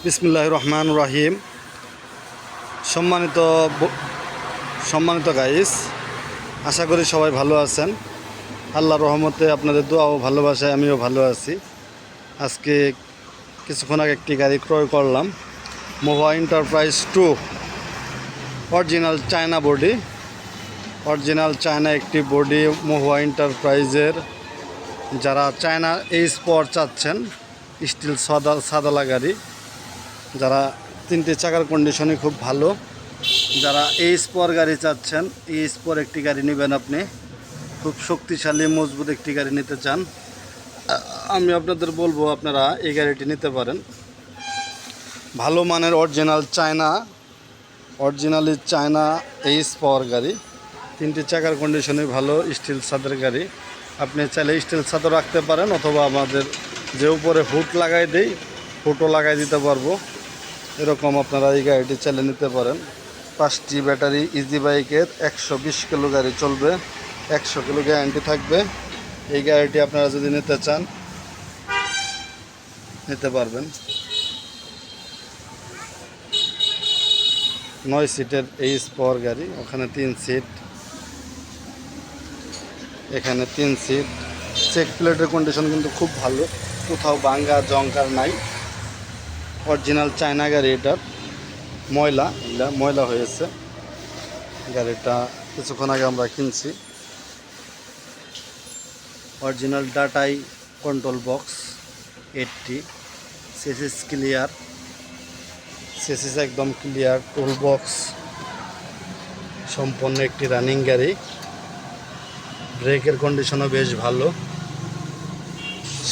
বিসমিল্লাহির রহমানির রহিম। সম্মানিত সম্মানিত গাইস, আশা করি সবাই ভালো আছেন। আল্লাহর রহমতে আপনাদের দোয়া ও ভালোবাসায় আমিও ভালো আছি। আজকে কিছুক্ষণ আগে একটি গাড়ি ক্রয় করলাম, Moha Enterprise 2 original China body. Original China একটি বডি মোহা এন্টারপ্রাইজের। যারা চায়না এই স্পট চাচ্ছেন, স্টিল সাদালা গাড়ি, যারা 3টে চাকার কন্ডিশনই খুব ভালো, যারা এই স্পর গাড়ি চাচ্ছেন, এই স্পর একটি গাড়ি নেবেন আপনি, খুব শক্তিশালী মজবুত একটি গাড়ি নিতে চান, আমি আপনাদের বলবো আপনারা এই গাড়িটি নিতে পারেন। ভালো মানের অরিজিনালি চায়না এই স্পর গাড়ি, 3টে চাকার কন্ডিশনে ভালো, স্টিল ছাদের গাড়ি। আপনি চাইলে স্টিল ছাদও রাখতে পারেন, অথবা আমাদের যে উপরে হুড লাগাই দেই হুডও লাগাই দিতে পারবো, এরকম আপনারা এই গাড়িটি চালিয়ে নিতে পারেন। 5টি ব্যাটারি, ইজি বাইকের 120 কিলো গাড়ি চলবে, 100 কিলো গ্যারান্টি থাকবে। এই গাড়িটি আপনারা যদি নিতে চান নিতে পারবেন। 9 সিটের এই স্পর গাড়ি, ওখানে 3 সিট, এখানে 3 সিট। চেক প্লেটের কন্ডিশন কিন্তু খুব ভালো, কোথাও ভাঙ্গা জংকার নাই। অরিজিনাল চায়না গাড়ি, এটার ময়লা হয়েছে। গাড়িটা কিছুক্ষণ আগে আমরা কিনছি। অরিজিনাল ডাটাই control box 80, chassis clear, chassis একদম ক্লিয়ার, টুল বক্স সম্পন্ন একটি রানিং গাড়ি। ব্রেকের কন্ডিশনও বেশ ভালো,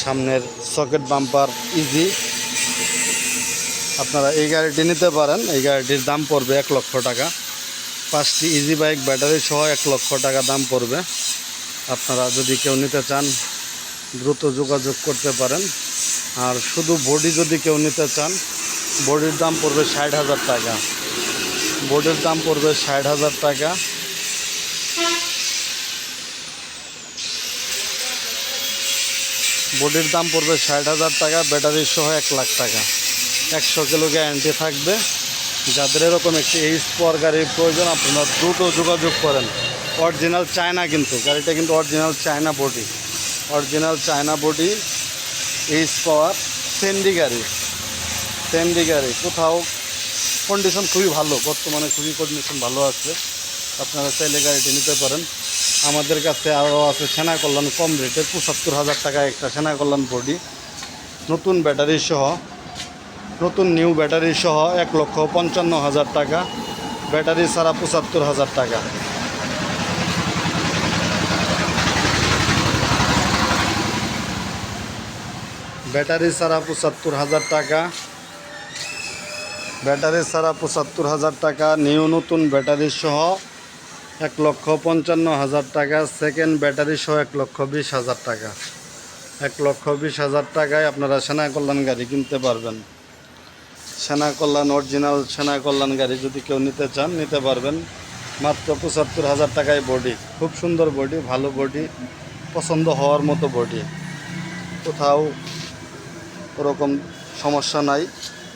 সামনের সকেট বাম্পার ইজি। আপনারা এই গাড়িটি নিতে পারেন। এই গাড়িটির দাম পড়বে 1 লক্ষ টাকা। 5টি ইজি বাইক ব্যাটারি সহ 1 লক্ষ টাকা দাম পড়বে। আপনারা যদি কেউ নিতে চান দ্রুত যোগাযোগ করতে পারেন। আর শুধু বডি যদি কেউ নিতে চান, বডির দাম পড়বে 60,000 টাকা। বডির দাম পড়বে 60,000 টাকা। বডির দাম পড়বে 60,000 টাকা, ব্যাটারি সহ 1 লাখ টাকা। 100 কিলো গ্যারান্টি থাকবে। যাদের এরকম একটি এই স্পর গাড়ির প্রয়োজন, আপনারা দ্রুত যোগাযোগ করেন। অরিজিনাল চায়না, কিন্তু গাড়িটা কিন্তু original China body, original China body এই স্পর সেন্ডি গাড়ি, কোথাও কন্ডিশন খুবই ভালো, বর্তমানে খুবই কন্ডিশন ভালো আছে। আপনারা চাইলে গাড়িটি নিতে পারেন। আমাদের কাছে আরও আছে সেনা কল্যাণ কম রেটে, 75,000 টাকা একটা সেনা কল্যাণ বডি, নতুন ব্যাটারি সহ, নতুন নিউ ব্যাটারি সহ 1,55,000 টাকা। ব্যাটারি ছাড়া 75,000 টাকা। ব্যাটারি ছাড়া 75,000 টাকা। ব্যাটারি ছাড়া 75,000 টাকা। নিউ নতুন ব্যাটারি সহ 1,55,000 টাকা। সেকেন্ড ব্যাটারি সহ 1,20,000 টাকা। 1,20,000 টাকায় আপনারা সেনা কল্যাণ গাড়ি কিনতে পারবেন। সেনা কল্যাণ, অরিজিনাল সেনা কল্যাণ গাড়ি যদি কেউ নিতে চান নিতে পারবেন। মাত্র 75,000 টাকায় বডি, খুব সুন্দর বডি, ভালো বডি, পছন্দ হওয়ার মতো বডি, কোথাও ওরকম সমস্যা নাই।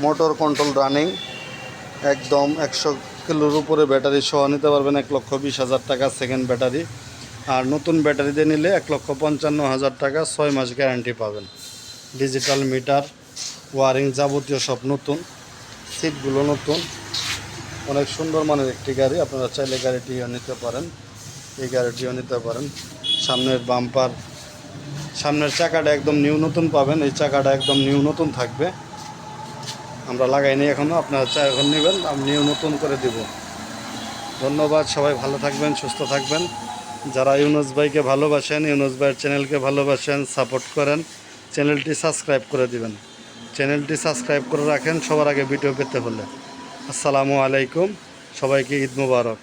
মোটর কন্ট্রোল রানিং, একদম 100 কিলোর উপরে ব্যাটারি সহ নিতে পারবেন 1,20,000 টাকা সেকেন্ড ব্যাটারি। আর নতুন ব্যাটারি দিয়ে নিলে 1,55,000 টাকা, 6 মাস গ্যারান্টি পাবেন। ডিজিটাল মিটার, ওয়ারিং যাবতীয় সব নতুন, সিটগুলো নতুন, অনেক সুন্দর মানের একটি গাড়ি। আপনারা চাইলে গাড়িটিও নিতে পারেন, এই গাড়িটিও নিতে পারেন। সামনের বাম্পার, সামনের চাকাটা একদম নিউ নতুন পাবেন, এই চাকাটা একদম নিউ নতুন থাকবে, আমরা লাগাইনি এখনও। আপনারা চা এখন নেবেন, আমি নিউ নতুন করে দিব। ধন্যবাদ, সবাই ভালো থাকবেন, সুস্থ থাকবেন। যারা ইউনুস ভাইকে ভালোবাসেন, ইউনুস ভাইয়ের চ্যানেলকে ভালোবাসেন, সাপোর্ট করেন, চ্যানেলটি সাবস্ক্রাইব করে দিবেন। চ্যানেলটি সাবস্ক্রাইব করে রাখেন সবার আগে ভিডিও পেতে হলে। আসসালামু আলাইকুম, সবাইকে ঈদ মুবারক।